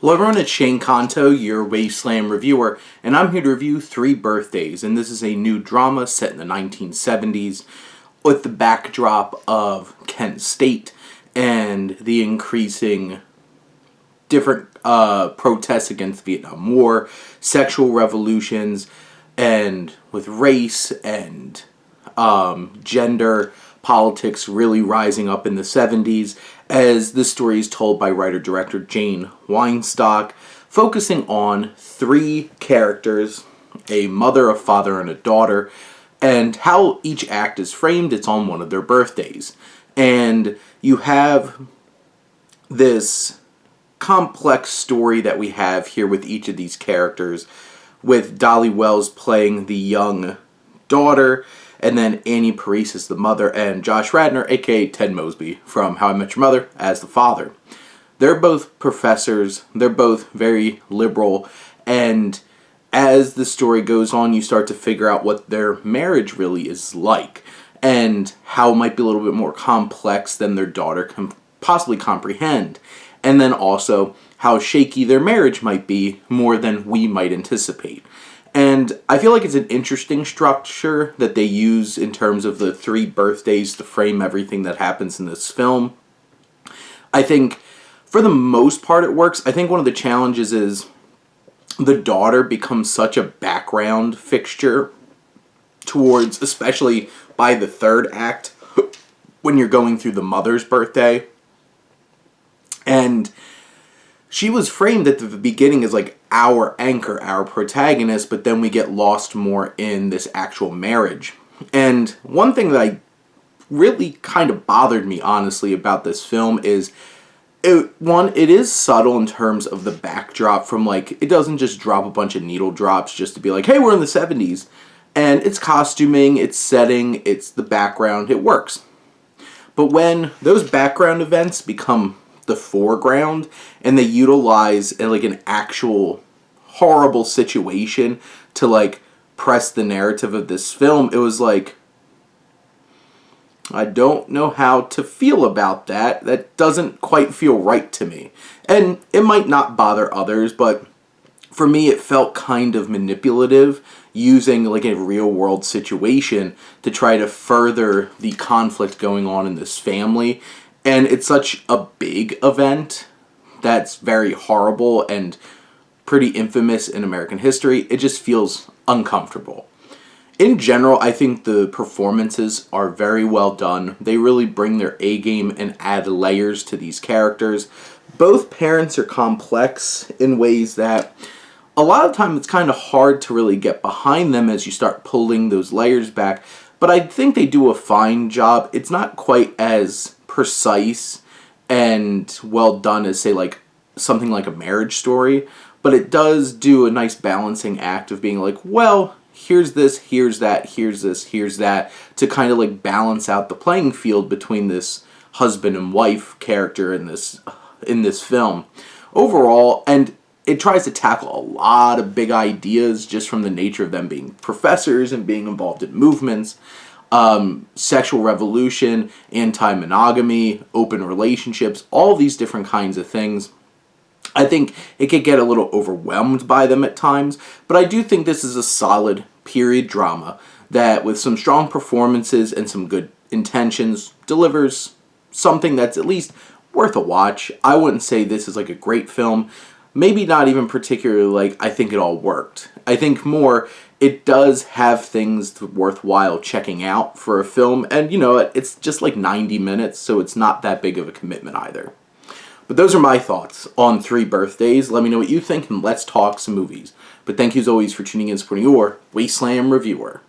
Hello everyone, it's Shane Kanto, your Wasteland reviewer, and I'm here to review Three Birthdays, and this is a new drama set in the 1970s with the backdrop of Kent State and the increasing different protests against the Vietnam War, sexual revolutions, and with race and gender politics really rising up in the 70s, as this story is told by writer-director Jane Weinstock, focusing on three characters, a mother, a father, and a daughter, and how each act is framed. It's on one of their birthdays. And you have this complex story that we have here with each of these characters, with Dolly Wells playing the young daughter, and then Annie Parise as the mother, and Josh Radnor, aka Ted Mosby, from How I Met Your Mother, as the father. They're both professors, they're both very liberal, and as the story goes on, you start to figure out what their marriage really is like, and how it might be a little bit more complex than their daughter can possibly comprehend, and then also how shaky their marriage might be more than we might anticipate. And I feel like it's an interesting structure that they use in terms of the three birthdays to frame everything that happens in this film. I think for the most part it works. I think one of the challenges is the daughter becomes such a background fixture towards, especially by the third act, when you're going through the mother's birthday. And she was framed at the beginning as like our anchor, our protagonist, but then we get lost more in this actual marriage. And one thing that I really kind of bothered me, honestly, about this film is, it is subtle in terms of the backdrop, from like, it doesn't just drop a bunch of needle drops just to be like, hey, we're in the 70s. And it's costuming, it's setting, it's the background, it works. But when those background events become the foreground and they utilize like an actual horrible situation to like press the narrative of this film, it was like, I don't know how to feel about that. That doesn't quite feel right to me. And it might not bother others, but for me it felt kind of manipulative, using like a real world situation to try to further the conflict going on in this family. And it's such a big event that's very horrible and pretty infamous in American history. It just feels uncomfortable. In general, I think the performances are very well done. They really bring their A game and add layers to these characters. Both parents are complex in ways that a lot of time it's kind of hard to really get behind them as you start pulling those layers back. But I think they do a fine job. It's not quite as precise and well done as, say, like something like A Marriage Story, but it does do a nice balancing act of being like, well, here's this, here's that, here's this, here's that, to kind of like balance out the playing field between this husband and wife character in this film overall. And it tries to tackle a lot of big ideas just from the nature of them being professors and being involved in movements. Sexual revolution, anti-monogamy, open relationships, all these different kinds of things. I think it could get a little overwhelmed by them at times, but I do think this is a solid period drama that, with some strong performances and some good intentions, delivers something that's at least worth a watch. I wouldn't say this is like a great film. Maybe not even particularly like I think it all worked. I think more it does have things worthwhile checking out for a film, and you know, it's just like 90 minutes, so it's not that big of a commitment either. But those are my thoughts on Three Birthdays. Let me know what you think, and let's talk some movies. But thank you as always for tuning in and supporting your Wasteland reviewer.